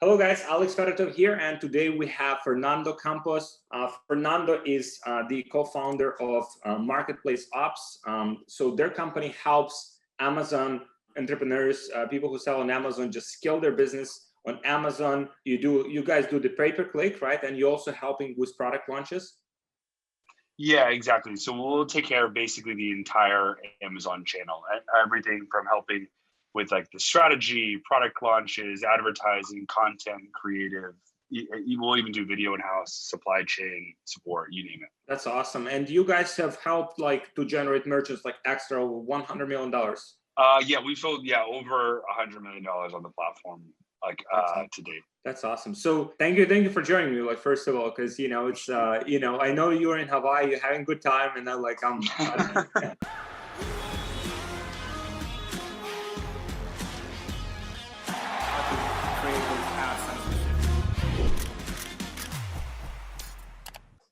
Hello guys, Alex Fedotoff here, and today we have Fernando Campos. Fernando is the co-founder of Marketplace Ops. So their company helps Amazon entrepreneurs, people who sell on Amazon, just scale their business on Amazon. You guys do the pay-per-click, right? And you're also helping with product launches. Yeah, exactly. So we'll take care of basically the entire Amazon channel, everything from helping with like the strategy, product launches, advertising, content, creative. We'll even do video in-house, supply chain support, you name it. That's awesome. And you guys have helped like to generate merchants like extra $100 million. Yeah, we sold over $100 million on the platform to date. That's awesome. So thank you for joining me. Like, first of all, because it's I know you're in Hawaii, you're having a good time, and then like I'm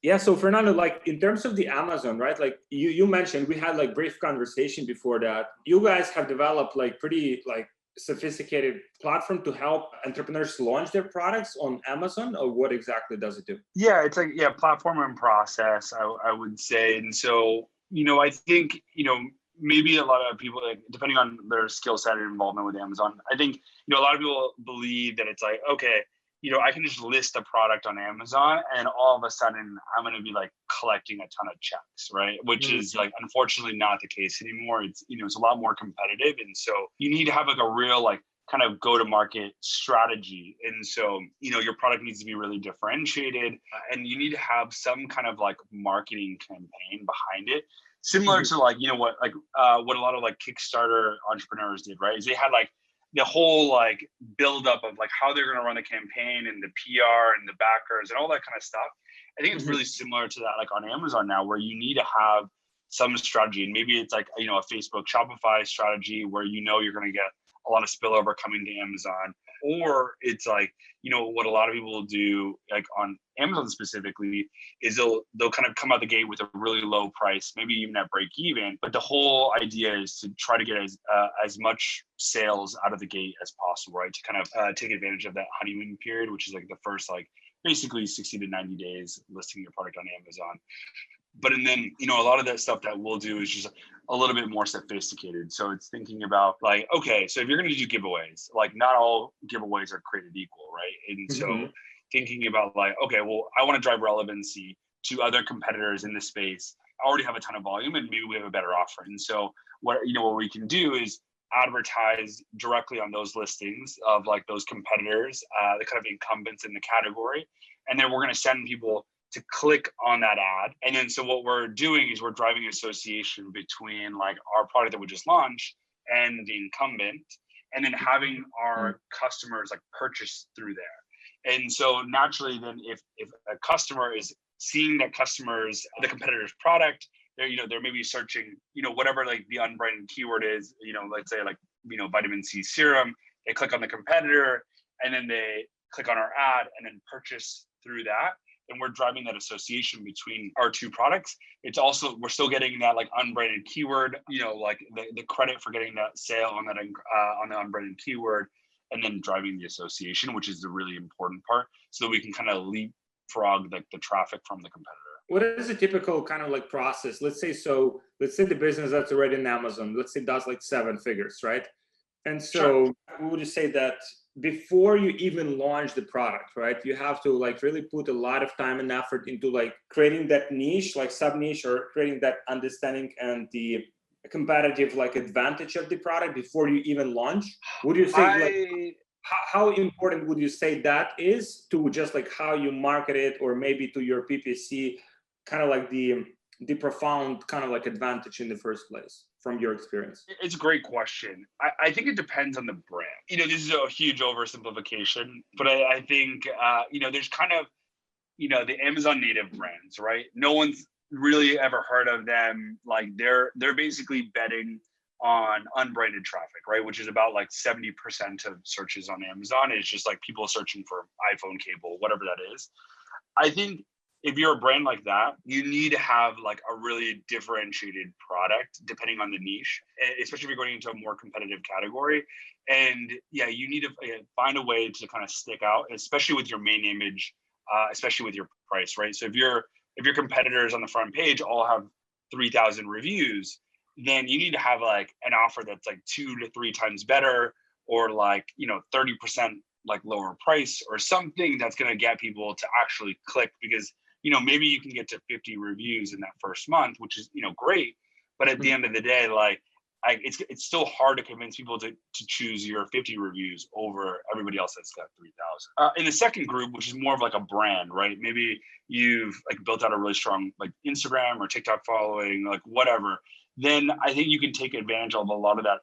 Yeah, so Fernando, like in terms of the Amazon, right? Like you mentioned, we had like brief conversation before that. You guys have developed like pretty like sophisticated platform to help entrepreneurs launch their products on Amazon, or what exactly does it do? Yeah, it's like platform and process, I would say. And so, I think, maybe a lot of people, like depending on their skill set and involvement with Amazon, I think, a lot of people believe that it's like, okay, I can just list a product on Amazon and all of a sudden I'm going to be like collecting a ton of checks, right? Which is like, unfortunately not the case anymore. It's, it's a lot more competitive. And so you need to have like a real, like kind of go-to-market strategy. And so, your product needs to be really differentiated and you need to have some kind of like marketing campaign behind it. Similar to like, what a lot of like Kickstarter entrepreneurs did, right? Is they had like the whole like buildup of like how they're going to run the campaign and the PR and the backers and all that kind of stuff. I think it's really similar to that, like on Amazon now, where you need to have some strategy, and maybe it's like, a Facebook Shopify strategy where you're going to get a lot of spillover coming to Amazon, or it's like, what a lot of people will do, like on Amazon specifically, is they'll kind of come out the gate with a really low price, maybe even at break even. But the whole idea is to try to get as much sales out of the gate as possible, right? To kind of take advantage of that honeymoon period, which is like the first like basically 60 to 90 days listing your product on Amazon. But and then, a lot of that stuff that we'll do is just a little bit more sophisticated. So it's thinking about like, okay, so if you're going to do giveaways, like not all giveaways are created equal, right? And so thinking about like, okay, well, I want to drive relevancy to other competitors in the space. I already have a ton of volume and maybe we have a better offer. And so what we can do is advertise directly on those listings of like those competitors, the kind of incumbents in the category. And then we're going to send people to click on that ad. And then so what we're doing is we're driving association between like our product that we just launched and the incumbent, and then having our customers like purchase through there. And so naturally then if a customer is seeing the competitor's product, they're maybe searching, whatever like the unbranded keyword is, let's say like, vitamin C serum, they click on the competitor and then they click on our ad and then purchase through that. And we're driving that association between our two products. It's also, we're still getting that like unbranded keyword, like the credit for getting that sale on that on the unbranded keyword, and then driving the association, which is the really important part, so that we can kind of leapfrog the traffic from the competitor. What is a typical kind of like process? Let's say the business that's already in Amazon, let's say does like 7 figures, right? And so we would just say that before you even launch the product, right, you have to like really put a lot of time and effort into like creating that niche, like sub niche, or creating that understanding and the competitive like advantage of the product before you even launch. Would you say how important would you say that is to just like how you market it, or maybe to your PPC, kind of like the profound kind of like advantage in the first place from your experience? It's a great question. I think it depends on the brand. This is a huge oversimplification, but I think, there's kind of, the Amazon native brands, right? No one's really ever heard of them. Like they're basically betting on unbranded traffic, right? Which is about like 70% of searches on Amazon. It's just like people searching for iPhone cable, whatever that is. I think if you're a brand like that, you need to have like a really differentiated product depending on the niche, especially if you're going into a more competitive category. And yeah, you need to find a way to kind of stick out, especially with your main image, especially with your price, right? So if your competitors on the front page all have 3,000 reviews, then you need to have like an offer that's like 2 to 3 times better, or like, 30% like lower price, or something that's going to get people to actually click, because maybe you can get to 50 reviews in that first month, which is great, but at the end of the day, like it's still hard to convince people to choose your 50 reviews over everybody else that's got 3,000. In the second group, which is more of like a brand, right? Maybe you've like built out a really strong like Instagram or TikTok following, like whatever. Then I think you can take advantage of a lot of that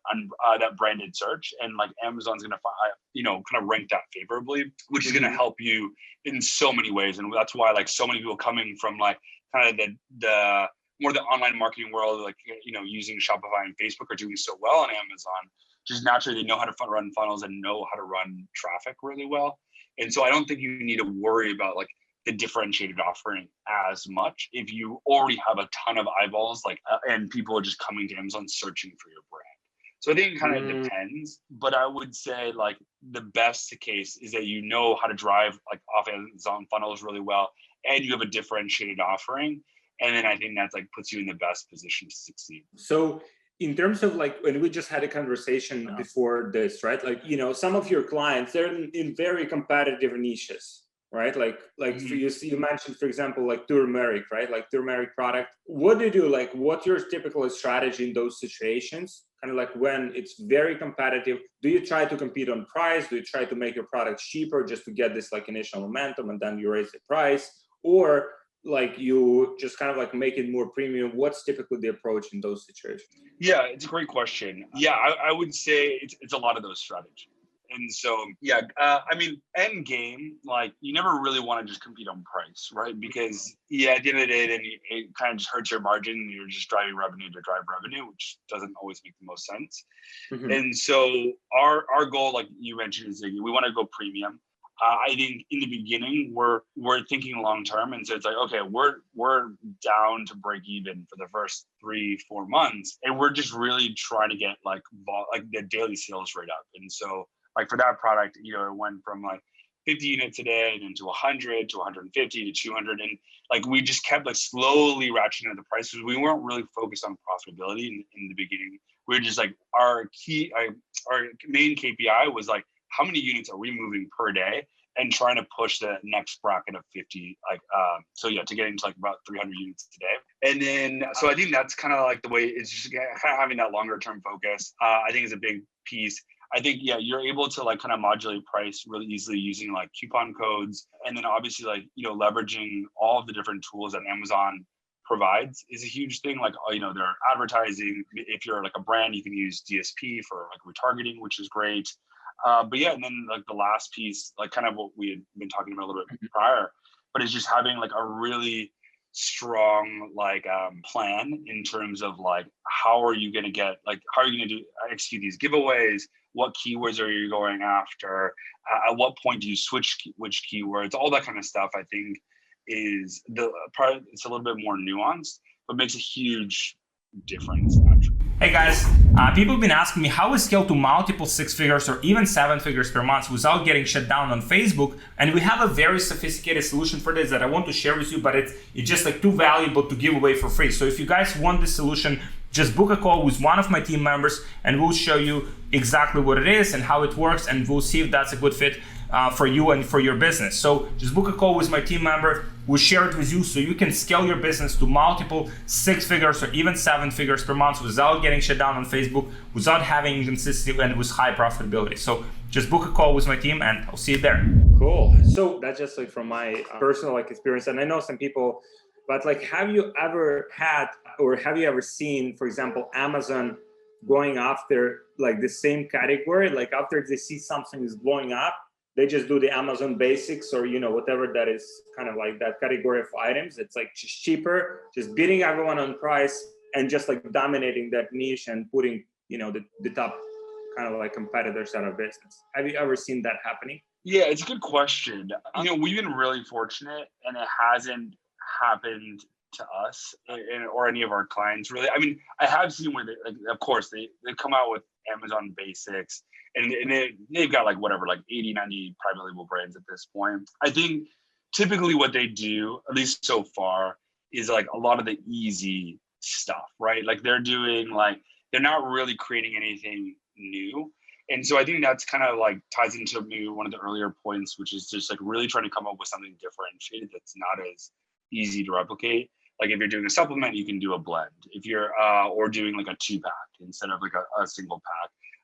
that branded search, and like Amazon's going to kind of rank that favorably, which is going to help you in so many ways. And that's why like so many people coming from like kind of the more the online marketing world, like using Shopify and Facebook, are doing so well on Amazon. Just naturally, they know how to run funnels and know how to run traffic really well. And so I don't think you need to worry about like the differentiated offering as much if you already have a ton of eyeballs, like and people are just coming to Amazon searching for your brand. So I think it kind of depends, but I would say like the best case is that you know how to drive like off Amazon funnels really well, and you have a differentiated offering. And then I think that's like puts you in the best position to succeed. So in terms of like, when we just had a conversation before this, right? Like, some of your clients, they're in very competitive niches, right? Like you mentioned, for example, like turmeric, right? Like turmeric product. What do you do? Like, what's your typical strategy in those situations? Kind of like when it's very competitive, do you try to compete on price? Do you try to make your products cheaper just to get this like initial momentum, and then you raise the price? Or like you just kind of like make it more premium? What's typically the approach in those situations? Yeah, it's a great question. Yeah, I would say it's a lot of those strategies. And so, yeah, I mean, end game, like you never really want to just compete on price, right? Because at the end of the day, then it kind of just hurts your margin, and you're just driving revenue to drive revenue, which doesn't always make the most sense. And so our goal, like you mentioned, is we want to go premium. I think in the beginning we're thinking long term, and so it's like, okay, we're down to break even for the first 3-4 months, and we're just really trying to get like the daily sales rate up. And so like for that product, it went from like 50 units a day, and then to 100 to 150 to 200, and like we just kept like slowly ratcheting up the prices. We weren't really focused on profitability in the beginning. We were just like our main KPI was like, how many units are we moving per day, and trying to push the next bracket of 50, to get into like about 300 units a day. And then, so I think that's kind of like the way, it's just kind of having that longer term focus, I think is a big piece. I think, you're able to like kind of modulate price really easily using like coupon codes. And then obviously like, leveraging all of the different tools that Amazon provides is a huge thing. Like, they're advertising. If you're like a brand, you can use DSP for like retargeting, which is great. And then like the last piece, like kind of what we had been talking about a little bit prior, but it's just having like a really strong like plan in terms of like how are you going to execute these giveaways, what keywords are you going after, at what point do you switch which keywords, all that kind of stuff. I think is the part. It's a little bit more nuanced, but makes a huge difference actually. Hey guys, people have been asking me how we scale to multiple 6 figures or even 7 figures per month without getting shut down on Facebook, and we have a very sophisticated solution for this that I want to share with you, but it's just like too valuable to give away for free. So if you guys want this solution, just book a call with one of my team members and we'll show you exactly what it is and how it works, and we'll see if that's a good fit for you and for your business. So just book a call with my team member. We'll share it with you so you can scale your business to multiple 6 figures or even 7 figures per month without getting shut down on Facebook, without having inconsistency, and with high profitability. So just book a call with my team and I'll see you there. Cool. So that's just like from my personal like experience. And I know some people, but like, have you ever had, or have you ever seen, for example, Amazon going after like the same category? Like after they see something is blowing up, they just do the Amazon basics or, whatever that is kind of like that category of items. It's like just cheaper, just beating everyone on price and just like dominating that niche and putting, the top kind of like competitors out of business. Have you ever seen that happening? Yeah, it's a good question. We've been really fortunate, and it hasn't happened to us or any of our clients really. I mean, I have seen where they, like, of course they come out with Amazon basics and they've got like whatever, like 80, 90 private label brands at this point. I think typically what they do, at least so far, is like a lot of the easy stuff, right? Like they're not really creating anything new. And so I think that's kind of like ties into maybe one of the earlier points, which is just like really trying to come up with something differentiated that's not as easy to replicate. Like if you're doing a supplement, you can do a blend. If you're or doing like a 2-pack instead of like a single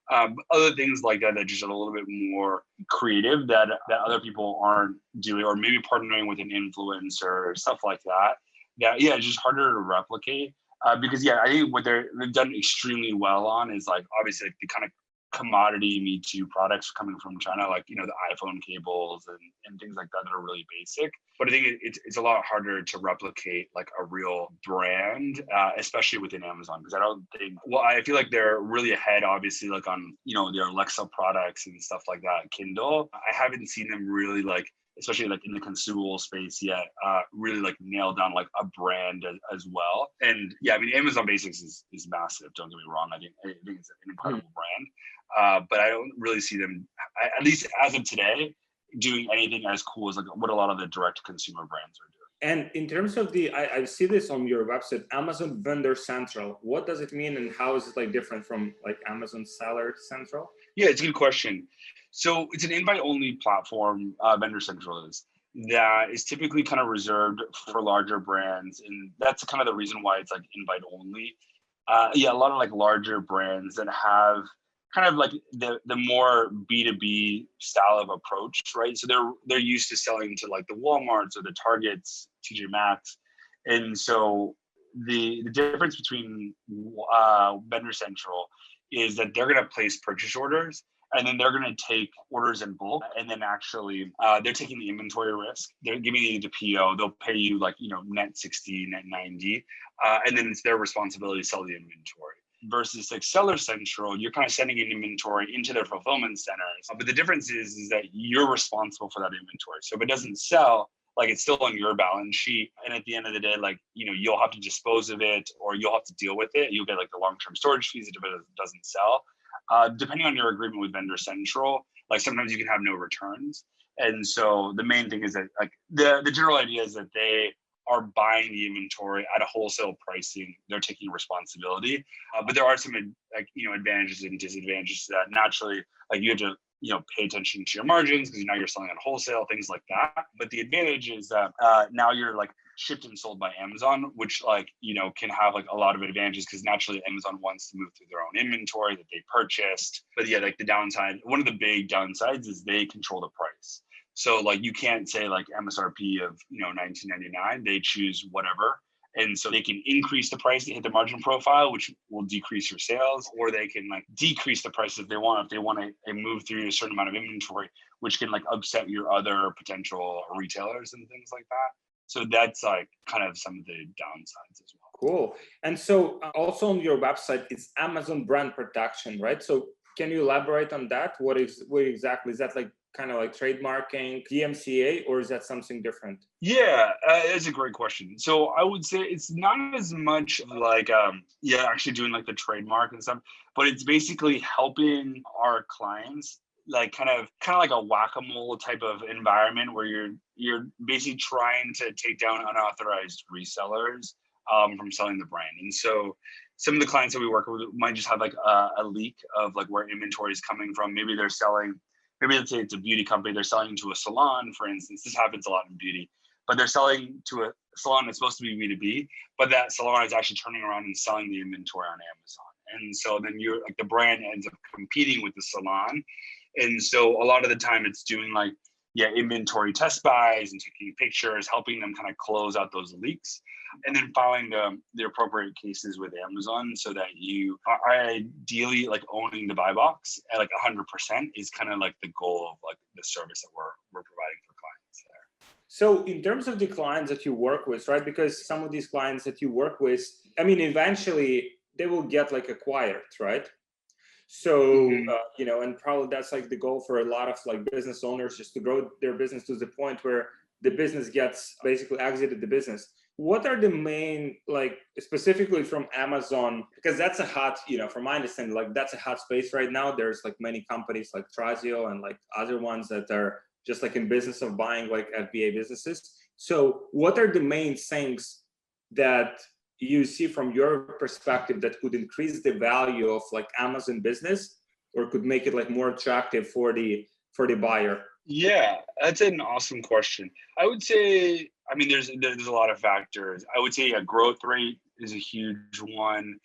pack. Other things like that just are a little bit more creative that other people aren't doing, or maybe partnering with an influencer or stuff like that. It's just harder to replicate. Because I think what they've done extremely well on is like obviously like the kind of commodity Me Too products coming from China, like, you know, the iPhone cables and things like that are really basic. But I think it's a lot harder to replicate like a real brand, especially within Amazon, because I feel like they're really ahead, obviously, like on, you know, their Alexa products and stuff like that, Kindle. I haven't seen them really like, especially like in the consumable space yet, really like nail down like a brand as well. And I mean, Amazon Basics is massive. Don't get me wrong. I think it's an incredible brand, but I don't really see them, at least as of today, doing anything as cool as like what a lot of the direct consumer brands are doing. And in terms of I see this on your website, Amazon Vendor Central. What does it mean, and how is it like different from like Amazon Seller Central? Yeah, it's a good question. So it's an invite-only platform, Vendor Central is, that is typically kind of reserved for larger brands, and that's kind of the reason why it's like invite-only. A lot of like larger brands that have kind of like the more B2B style of approach, right? So they're used to selling to like the Walmarts or the Targets, TJ Maxx, and so the difference between Vendor Central is that they're going to place purchase orders, and then they're going to take orders in bulk, and then actually they're taking the inventory risk. They're giving you the PO. They'll pay you like, you know, net 60, net 90, and then it's their responsibility to sell the inventory. Versus like Seller Central, you're kind of sending in inventory into their fulfillment centers. But the difference is that you're responsible for that inventory. So if it doesn't sell, like it's still on your balance sheet. And at the end of the day, like, you know, you'll have to dispose of it, or you'll have to deal with it. You'll get like the long-term storage fees if it doesn't sell. Depending on your agreement with Vendor Central, like sometimes you can have no returns. And so the main thing is that like the general idea is that they are buying the inventory at a wholesale pricing. They're taking responsibility, but there are some like, you know, advantages and disadvantages to that. Naturally, like you have to, you know, pay attention to your margins because now you're selling on wholesale, things like that. But the advantage is that now you're like shipped and sold by Amazon, which like, you know, can have like a lot of advantages because naturally Amazon wants to move through their own inventory that they purchased. But like the downside, one of the big downsides is they control the price. So like you can't say like MSRP of, you know, $19.99. They choose whatever. And so they can increase the price to hit the margin profile, which will decrease your sales, or they can like decrease the price if they want to move through a certain amount of inventory, which can like upset your other potential retailers and things like that. So that's like kind of some of the downsides as well. Cool. And so also on your website, it's Amazon brand protection, right? So can you elaborate on that? What exactly is that, like kind of like trademarking, DMCA, or is that something different? Yeah, that's a great question. So I would say it's not as much like, actually doing like the trademark and stuff, but it's basically helping our clients like kind of like a whack-a-mole type of environment where you're basically trying to take down unauthorized resellers from selling the brand. And so some of the clients that we work with might just have like a leak of like where inventory is coming from. Maybe let's say it's a beauty company, they're selling to a salon, for instance. This happens a lot in beauty, but they're selling to a salon that's supposed to be B2B, but that salon is actually turning around and selling the inventory on Amazon. And so then you're like, the brand ends up competing with the salon. And so a lot of the time it's doing like, inventory test buys and taking pictures, helping them kind of close out those leaks, and then filing the appropriate cases with Amazon so that you are ideally like owning the buy box at like 100% is kind of like the goal of like the service that we're providing for clients there. So in terms of the clients that you work with, right? Because some of these clients that you work with, I mean, eventually they will get like acquired, right? So, and probably that's like the goal for a lot of like business owners, just to grow their business to the point where the business gets basically exited the business. What are the main, like specifically from Amazon, because that's a hot, from my understanding, like that's a hot space right now. There's like many companies like Trazio and like other ones that are just like in business of buying like FBA businesses. So what are the main things that you see from your perspective that could increase the value of like Amazon business, or could make it like more attractive for the buyer? Yeah, that's an awesome question. I would say, there's a lot of factors. I would say a growth rate is a huge one.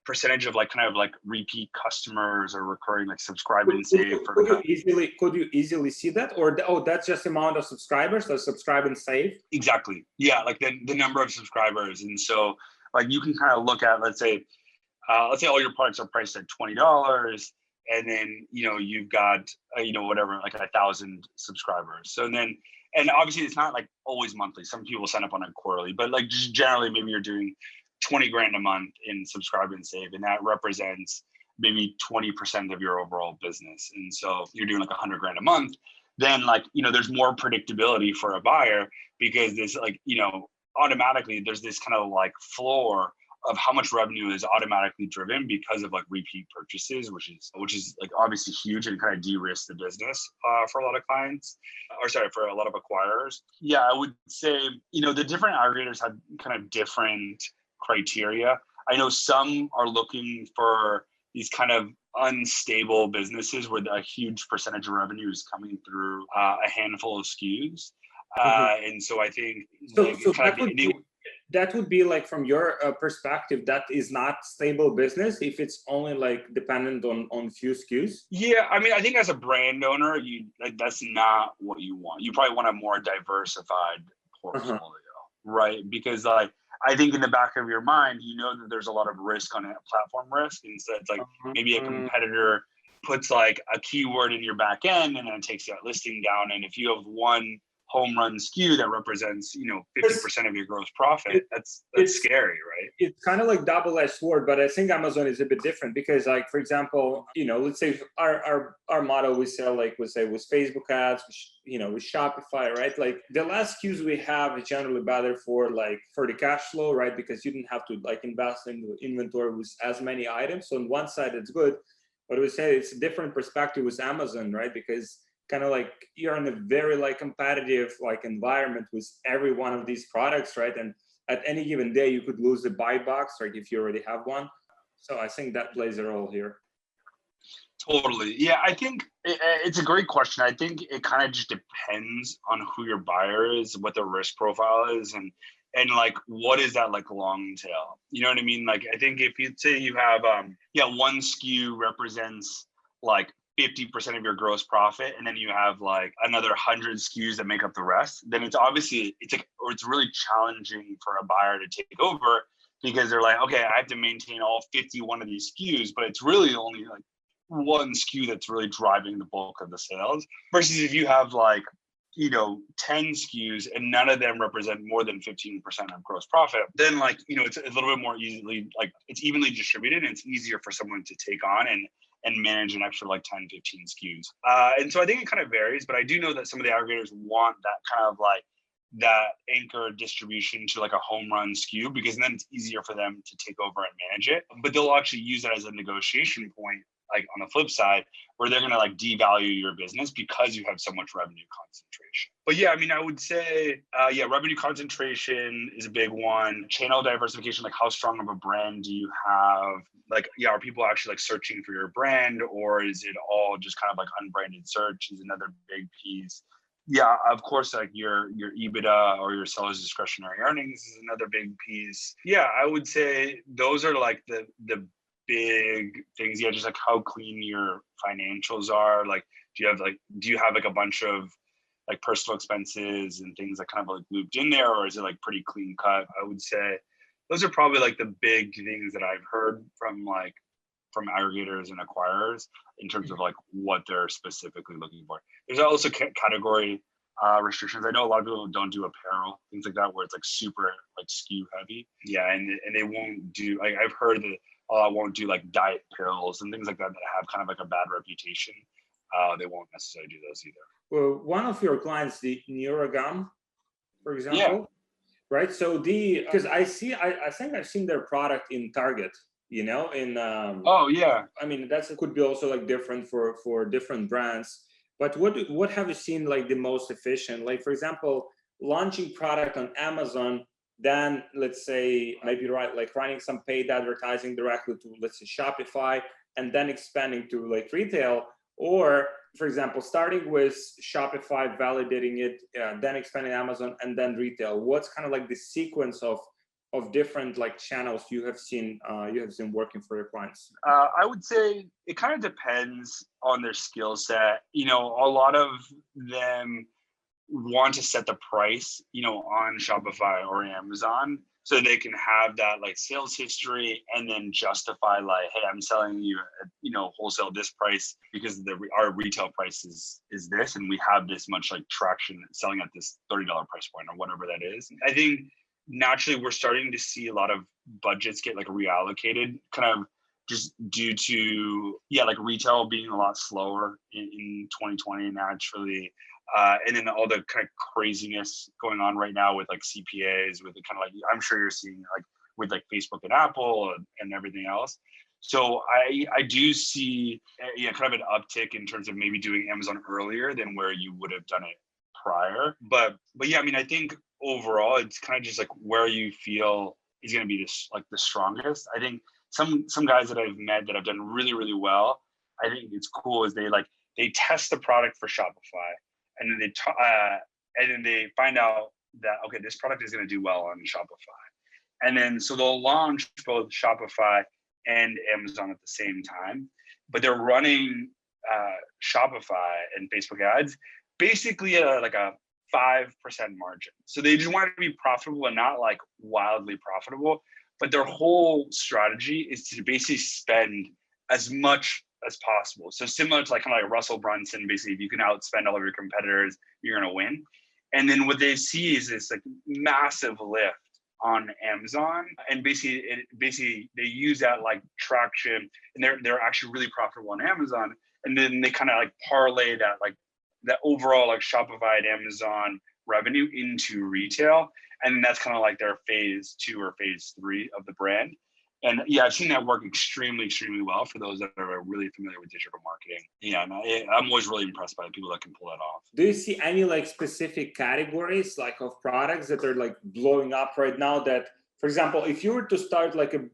Percentage of like kind of like repeat customers or recurring, like subscribe and save. Could you easily see that, or that's just amount of subscribers that subscribe and save? Exactly. Yeah, like the number of subscribers, and so like you can kind of look at, let's say all your products are priced at $20. And then, you've got, whatever, like 1,000 subscribers. So then, and obviously it's not like always monthly. Some people sign up on it quarterly, but like just generally, maybe you're doing 20 grand a month in subscribe and save. And that represents maybe 20% of your overall business. And so you're doing like 100 grand a month, then like, there's more predictability for a buyer, because there's like, automatically there's this kind of like floor of how much revenue is automatically driven because of like repeat purchases, which is like obviously huge and kind of de-risk the business for a lot of clients, for a lot of acquirers. Yeah, I would say, the different aggregators have kind of different criteria. I know some are looking for these kind of unstable businesses where a huge percentage of revenue is coming through a handful of SKUs. And so I think that would be like, from your perspective, that is not stable business if it's only like dependent on few SKUs. Yeah, I think as a brand owner, that's not what you want. You probably want a more diversified portfolio, right? Because like I think in the back of your mind, that there's a lot of risk on it, platform risk, and so it's like maybe a competitor puts like a keyword in your back end and then it takes that listing down, and if you have one home run SKU that represents 50% of your gross profit, that's scary, right? It's kind of like double-edged sword, but I think Amazon is a bit different, because like, for example, let's say our model, we sell like with Facebook ads, with Shopify, right? Like the last SKUs we have is generally better for the cash flow, right? Because you didn't have to like invest in the inventory with as many items. So on one side it's good, but we say it's a different perspective with Amazon, right? Because kind of like you're in a very like competitive like environment with every one of these products, right? And at any given day you could lose the buy box, right, if you already have one. So I think that plays a role here. Totally. Yeah, I think it's a great question. I think it kind of just depends on who your buyer is, what their risk profile is, and like what is that like long tail. You know what I mean? Like I think if you say you have one SKU represents like 50% of your gross profit, and then you have like another 100 SKUs that make up the rest, then it's really challenging for a buyer to take over, because they're like, okay, I have to maintain all 51 of these SKUs, but it's really only like one SKU that's really driving the bulk of the sales. Versus if you have like 10 SKUs and none of them represent more than 15% of gross profit, then like, it's a little bit more easily, like it's evenly distributed and it's easier for someone to take on and manage an extra like 10, 15 SKUs. And so I think it kind of varies, but I do know that some of the aggregators want that kind of like that anchor distribution to like a home run SKU, because then it's easier for them to take over and manage it. But they'll actually use that as a negotiation point, like on the flip side, where they're going to like devalue your business because you have so much revenue concentration. But yeah, I would say, revenue concentration is a big one. Channel diversification, like how strong of a brand do you have? Like, are people actually like searching for your brand, or is it all just kind of like unbranded search is another big piece. Yeah, of course, like your EBITDA or your seller's discretionary earnings is another big piece. Yeah, I would say those are like the big things. Yeah, just like how clean your financials are. Like, do you have like a bunch of like personal expenses and things that kind of like looped in there, or is it like pretty clean cut? I would say those are probably like the big things that I've heard from aggregators and acquirers in terms of like what they're specifically looking for. There's also category restrictions. I know a lot of people don't do apparel, things like that, where it's like super like SKU heavy. Yeah, and they won't do, like I've heard that won't do like diet pills and things like that have kind of like a bad reputation. They won't necessarily do those either. Well, one of your clients, the Neurogum, for example, right? So because I think I've seen their product in Target, in Oh yeah. I mean, could be also like different for different brands. But what have you seen like the most efficient? Like, for example, launching product on Amazon, then let's say maybe running some paid advertising directly to, let's say, Shopify, and then expanding to like retail, or for example, starting with Shopify, validating it, then expanding Amazon, and then retail. What's kind of like the sequence of different like channels you have seen working for your clients? I would say it kind of depends on their skill set. A lot of them want to set the price, on Shopify or Amazon, so they can have that like sales history and then justify like, hey, I'm selling you at, wholesale this price because our retail price is this, and we have this much like traction selling at this $30 price point or whatever that is. I think naturally we're starting to see a lot of budgets get like reallocated, kind of just due to like retail being a lot slower in 2020 naturally. And then all the kind of craziness going on right now with like CPAs, with the kind of like, I'm sure you're seeing like with like Facebook and Apple and everything else. So I do see kind of an uptick in terms of maybe doing Amazon earlier than where you would have done it prior. But yeah, I mean, I think overall it's kind of just like where you feel is going to be the strongest. I think some guys that I've met that have done really, really well, I think it's cool is they test the product for Shopify. And then they find out that, okay, this product is going to do well on Shopify. And then so they'll launch both Shopify and Amazon at the same time, but they're running Shopify and Facebook ads basically at like a 5% margin. So they just want to be profitable and not like wildly profitable, but their whole strategy is to basically spend as much as possible. So similar to like kind of like Russell Brunson, basically, if you can outspend all of your competitors, you're going to win. And then what they see is this like massive lift on Amazon, and basically they use that like traction, and they're actually really profitable on Amazon. And then they kind of like parlay that like that overall like Shopify and Amazon revenue into retail, and that's kind of like their phase 2 or phase 3 of the brand. And yeah, I've seen that work extremely, extremely well for those that are really familiar with digital marketing. Yeah, and I'm always really impressed by the people that can pull that off. Do you see any like specific categories like of products that are like blowing up right now? That, for example, if you were to start like a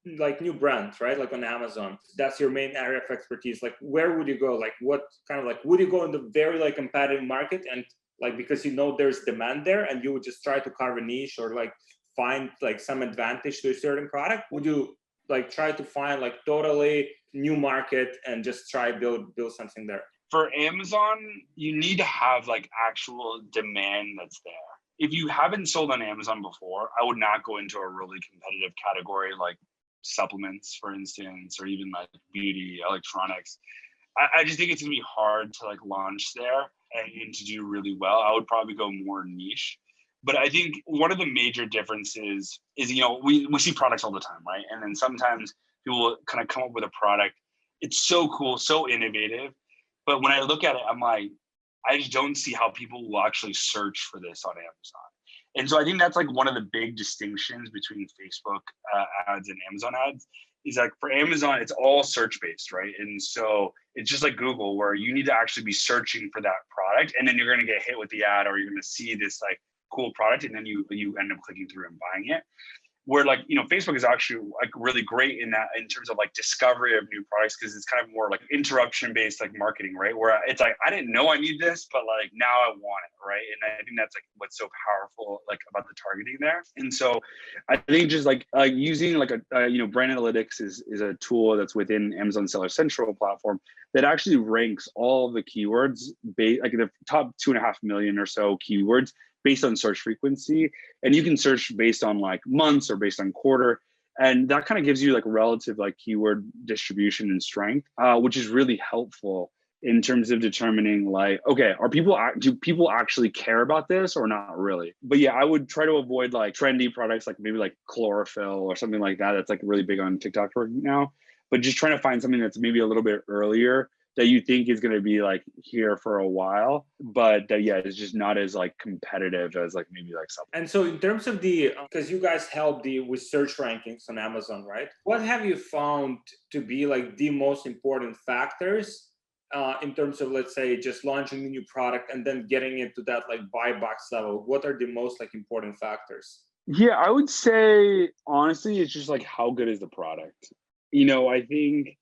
new brand, right, like on Amazon, that's your main area of expertise. Like, where would you go? Like, what kind of like would you go in the very like competitive market, and like because there's demand there, and you would just try to carve a niche or like find like some advantage to a certain product? Would you like try to find like totally new market and just try build something there? For Amazon, you need to have like actual demand that's there. If you haven't sold on Amazon before, I would not go into a really competitive category like supplements, for instance, or even like beauty, electronics. I just think it's gonna be hard to like launch there and to do really well. I would probably go more niche. But I think one of the major differences is, we see products all the time, right? And then sometimes people will kind of come up with a product. It's so cool, so innovative. But when I look at it, I'm like, I just don't see how people will actually search for this on Amazon. And so I think that's like one of the big distinctions between Facebook ads and Amazon ads is like for Amazon, it's all search-based, right? And so it's just like Google, where you need to actually be searching for that product, and then you're going to get hit with the ad, or you're going to see this like cool product, and then you end up clicking through and buying it. Where like, Facebook is actually like really great in that, in terms of like discovery of new products, because it's kind of more like interruption based like marketing, right? Where it's like, I didn't know I need this, but like now I want it, right? And I think that's like what's so powerful like about the targeting there. And so I think just like using like a brand analytics is a tool that's within Amazon Seller Central platform that actually ranks all the keywords, like the top 2.5 million or so keywords based on search frequency. And you can search based on like months or based on quarter. And that kind of gives you like relative like keyword distribution and strength, which is really helpful in terms of determining like, okay, do people actually care about this or not really? But yeah, I would try to avoid like trendy products, like maybe like chlorophyll or something like that. That's like really big on TikTok right now. But just trying to find something that's maybe a little bit earlier that you think is going to be like here for a while, but yeah, it's just not as like competitive as like maybe like some. And so in terms of the, because you guys help with search rankings on Amazon, right? What have you found to be like the most important factors in terms of, let's say, just launching a new product and then getting it to that like buy box level? What are the most like important factors? Yeah, I would say honestly, it's just like how good is the product? I think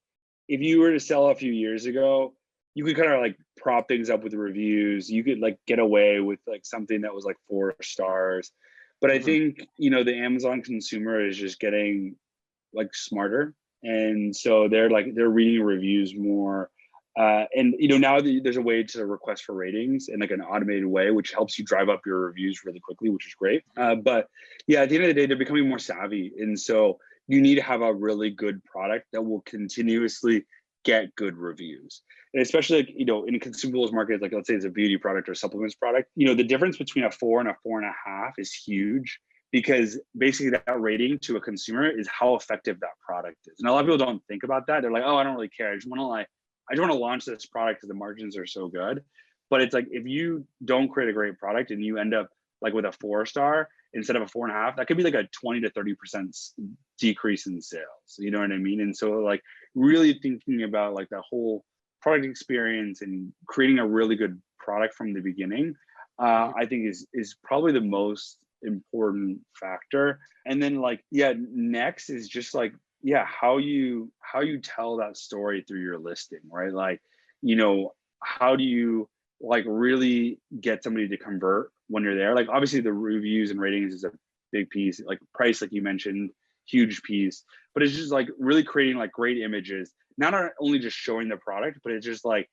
if you were to sell a few years ago, you could kind of like prop things up with the reviews. You could like get away with like something that was like 4 stars. But I think, the Amazon consumer is just getting like smarter. And so they're reading reviews more. And now there's a way to request for ratings in like an automated way, which helps you drive up your reviews really quickly, which is great. But yeah, at the end of the day, they're becoming more savvy. And so you need to have a really good product that will continuously get good reviews. And especially like, in a consumables market, like let's say it's a beauty product or supplements product, the difference between a 4 and a 4.5 is huge, because basically that rating to a consumer is how effective that product is. And a lot of people don't think about that. They're like, oh, I don't really care. I just want to launch this product because the margins are so good. But it's like, if you don't create a great product and you end up like with a 4 star instead of a 4.5, that could be like a 20 to 30% decrease in sales. You know what I mean? And so like really thinking about like that whole product experience and creating a really good product from the beginning, I think is probably the most important factor. And then like, next is just like, how you tell that story through your listing, right? Like, how do you like really get somebody to convert when you're there? Like obviously the reviews and ratings is a big piece, like price, like you mentioned, huge piece, but it's just like really creating like great images, not only just showing the product, but it's just like,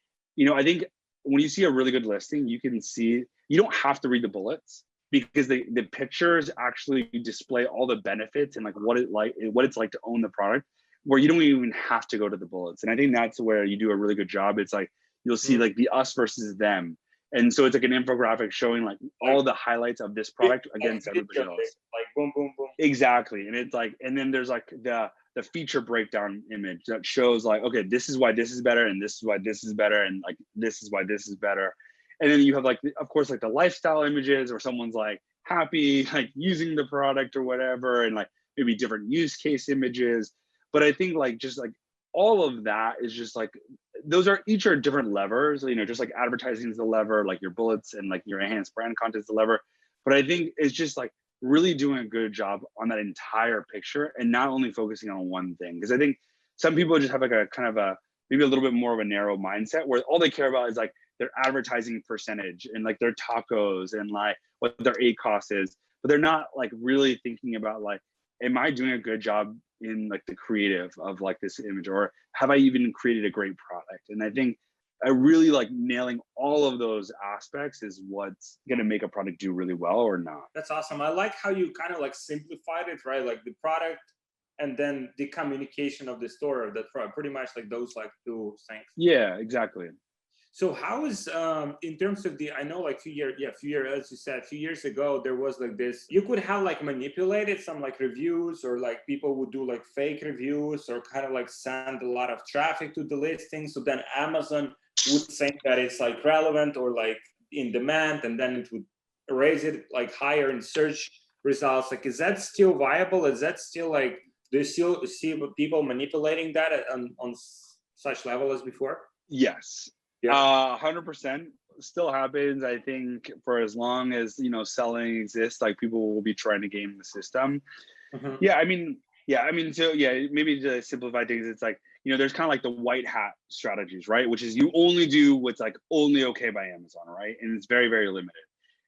I think when you see a really good listing, you can see, you don't have to read the bullets, because the pictures actually display all the benefits and like what it's like to own the product, where you don't even have to go to the bullets. And I think that's where you do a really good job. It's like you'll see like the us versus them, and so it's like an infographic showing like all the highlights of this product against everybody else. Like boom, boom, boom. Exactly, and it's like, and then there's like the feature breakdown image that shows like, okay, this is why this is better, and this is why this is better, and like this is why this is better. And then you have like, of course, like the lifestyle images, or someone's like happy, like using the product or whatever, and like maybe different use case images. But I think like just like all of that is just like, those are each are different levers, just like advertising is the lever, like your bullets and like your enhanced brand content is the lever. But I think it's just like really doing a good job on that entire picture and not only focusing on one thing. Because I think some people just have like a kind of a, maybe a little bit more of a narrow mindset where all they care about is like their advertising percentage and like their tacos and like what their ACOS is, but they're not like really thinking about like, am I doing a good job in like the creative of like this image, or have I even created a great product? And I think I really like nailing all of those aspects is what's going to make a product do really well or not. That's awesome. I like how you kind of like simplified it, right? Like the product and then the communication of the store, that's pretty much like those like 2 things. Yeah, exactly. So how is in terms of the, I know like few years, as you said, a few years ago, there was like this, you could have like manipulated some like reviews, or like people would do like fake reviews, or kind of like send a lot of traffic to the listing. So then Amazon would think that it's like relevant or like in demand, and then it would raise it like higher in search results. Like, is that still viable? Is that still like, do you still see people manipulating that on such level as before? Yes. Yeah, 100% still happens. I think for as long as selling exists, like people will be trying to game the system. Mm-hmm. So maybe to simplify things, it's like there's kind of like the white hat strategies, right? Which is you only do what's like only okay by Amazon, right? And it's very, very limited.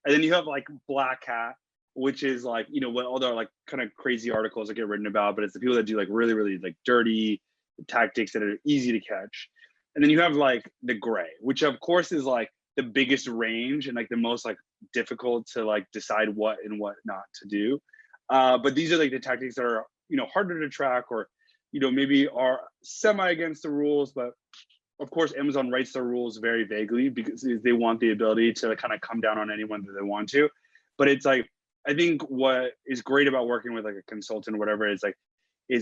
And then you have like black hat, which is like what all the like kind of crazy articles that get written about, but it's the people that do like really, really like dirty tactics that are easy to catch. And then you have like the gray, which of course is like the biggest range and like the most like difficult to like decide what and what not to do. But these are like the tactics that are, harder to track, or, maybe are semi against the rules. But of course, Amazon writes their rules very vaguely because they want the ability to kind of come down on anyone that they want to. But it's like, I think what is great about working with like a consultant or whatever is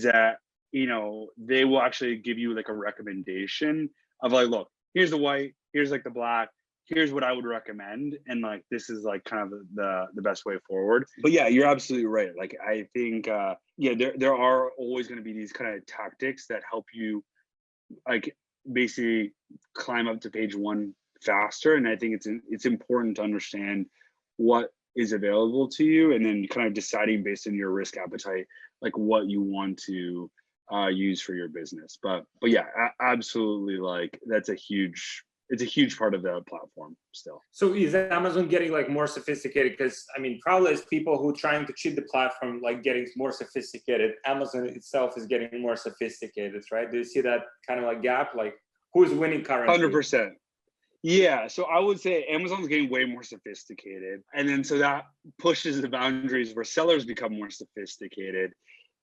that, they will actually give you like a recommendation of like, look, here's the white, here's like the black, here's what I would recommend, and like this is like kind of the best way forward. But yeah, you're absolutely right. Like I think there are always going to be these kind of tactics that help you like basically climb up to page one faster. And I think it's important to understand what is available to you, and then kind of deciding based on your risk appetite, like what you want to use for your business. But yeah, absolutely. Like it's a huge part of the platform still. So is Amazon getting like more sophisticated? Because I mean, probably as people who trying to cheat the platform, like getting more sophisticated, Amazon itself is getting more sophisticated, right? Do you see that kind of like gap? Like who's winning currently? 100%. Yeah, so I would say Amazon's getting way more sophisticated. And then so that pushes the boundaries where sellers become more sophisticated.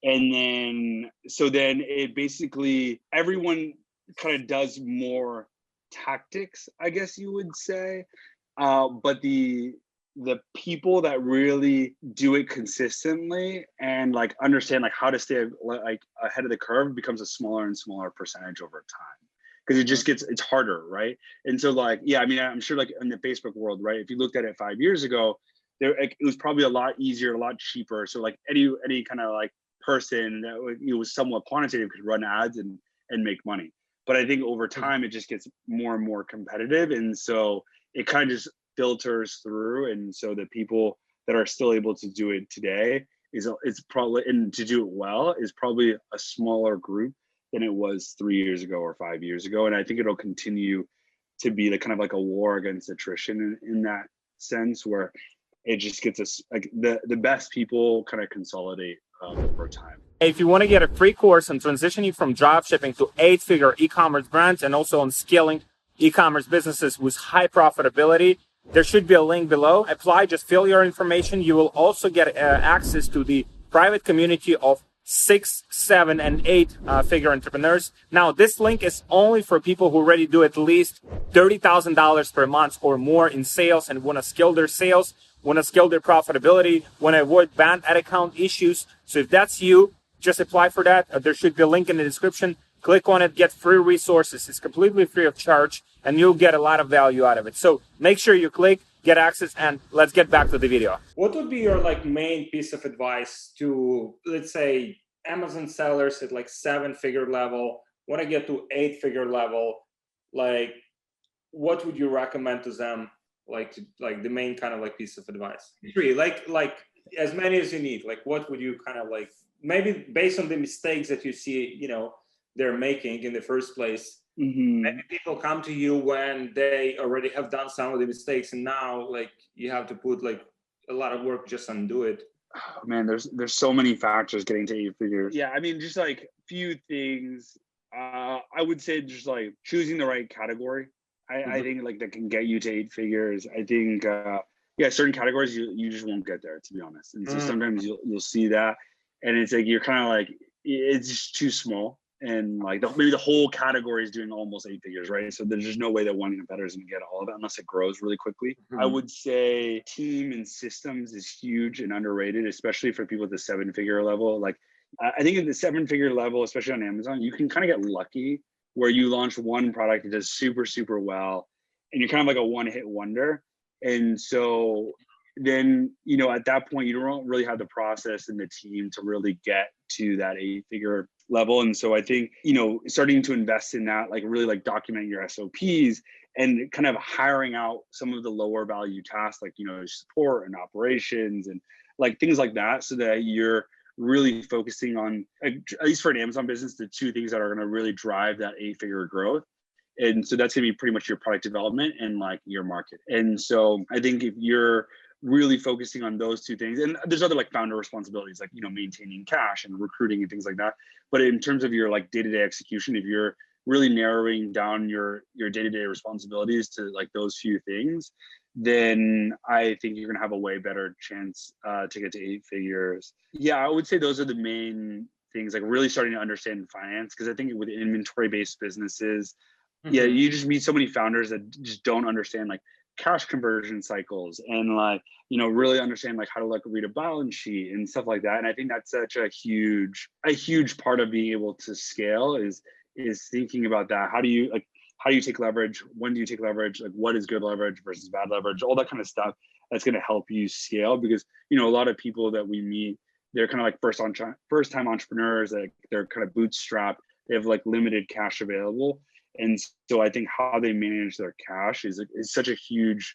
And then it basically, everyone kind of does more tactics, I guess you would say. But the people that really do it consistently and like understand like how to stay like ahead of the curve becomes a smaller and smaller percentage over time. Because it just it's harder, right? And so like, yeah, I mean, I'm sure like in the Facebook world, right? If you looked at it 5 years ago, it was probably a lot easier, a lot cheaper. So like any kind of like person that was somewhat quantitative could run ads and make money. But I think over time it just gets more and more competitive, and so it kind of just filters through. And so the people that are still able to do it today it's probably, and to do it well, is probably a smaller group than it was 3 years ago or 5 years ago. And I think it'll continue to be the kind of like a war against attrition in that sense, where it just gets us like the best people kind of consolidate over time. If you want to get a free course on transitioning from dropshipping to 8-figure e-commerce brands, and also on scaling e-commerce businesses with high profitability, there should be a link below. Apply, just fill your information. You will also get access to the private community of 6, 7, and 8-figure entrepreneurs. Now, this link is only for people who already do at least $30,000 per month or more in sales and want to scale their sales, want to scale their profitability, want to avoid banned ad account issues. So if that's you, just apply for that. There should be a link in the description. Click on it, get free resources. It's completely free of charge, and you'll get a lot of value out of it. So make sure you click, get access, and let's get back to the video. What would be your like main piece of advice to, let's say, Amazon sellers at like 7-figure level, want to get to 8-figure level? Like, what would you recommend to them? Like the main kind of like piece of advice? Three, like as many as you need. Like, what would you kind of like, maybe based on the mistakes that you see, they're making in the first place. Mm-hmm. Maybe people come to you when they already have done some of the mistakes, and now like you have to put like a lot of work just undo it. Oh, man, there's so many factors getting to 8 figures. Yeah, I mean, just like few things. I would say just like choosing the right category. I think like that can get you to 8 figures. I think certain categories you just won't get there, to be honest. And so sometimes you'll see that, and it's like you're kind of like it's just too small. And like maybe the whole category is doing almost 8 figures, right? So there's just no way that one competitor is going to get all of it unless it grows really quickly. I would say team and systems is huge and underrated, especially for people at the 7-figure level. Like I think at the 7-figure level, especially on Amazon, you can kind of get lucky where you launch one product that does super, super well, and you're kind of like a one-hit wonder. And so then, at that point, you don't really have the process and the team to really get to that 8-figure level. And so I think, starting to invest in that, like really like documenting your SOPs and kind of hiring out some of the lower value tasks, like, support and operations and like things like that, so that you're really focusing on, at least for an Amazon business, the two things that are going to really drive that 8-figure growth. And so that's going to be pretty much your product development and like your market. And so I think if you're really focusing on those two things, and there's other like founder responsibilities, like, maintaining cash and recruiting and things like that. But in terms of your like day-to-day execution, if you're really narrowing down your day-to-day responsibilities to like those few things, then I think you're going to have a way better chance to get to 8 figures. Yeah, I would say those are the main things, like really starting to understand finance. Because I think with inventory-based businesses, you just meet so many founders that just don't understand like cash conversion cycles and like, really understand like how to like read a balance sheet and stuff like that. And I think that's such a huge part of being able to scale is thinking about that. How do you like, how do you take leverage? When do you take leverage? Like what is good leverage versus bad leverage? All that kind of stuff that's going to help you scale, because, you know, a lot of people that we meet, they're kind of like first time entrepreneurs, like they're kind of bootstrapped. They have like limited cash available. And so I think how they manage their cash is such a huge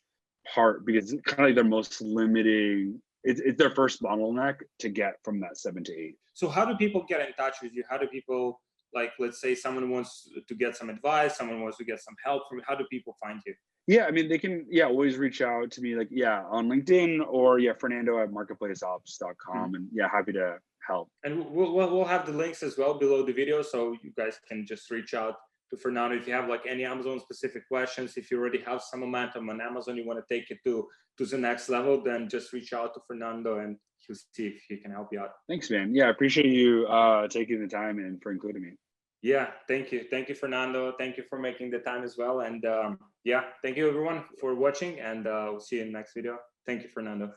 part, because it's kind of like their most limiting, it's their first bottleneck to get from that 7 to 8. So how do people get in touch with you? How do people, like, let's say someone wants to get some advice, someone wants to get some help from you, how do people find you? Yeah, I mean, they can, always reach out to me, like, on LinkedIn, or Fernando at marketplaceops.com. And happy to help. And we'll have the links as well below the video, so you guys can just reach out to Fernando if you have like any Amazon specific questions. If you already have some momentum on Amazon, you want to take it to the next level, then just reach out to Fernando and he'll see if he can help you out. Thanks, man. Yeah, I appreciate you taking the time and for including me. Yeah, thank you, Fernando. Thank you for making the time as well. And thank you everyone for watching, and we'll see you in the next video. Thank you, Fernando.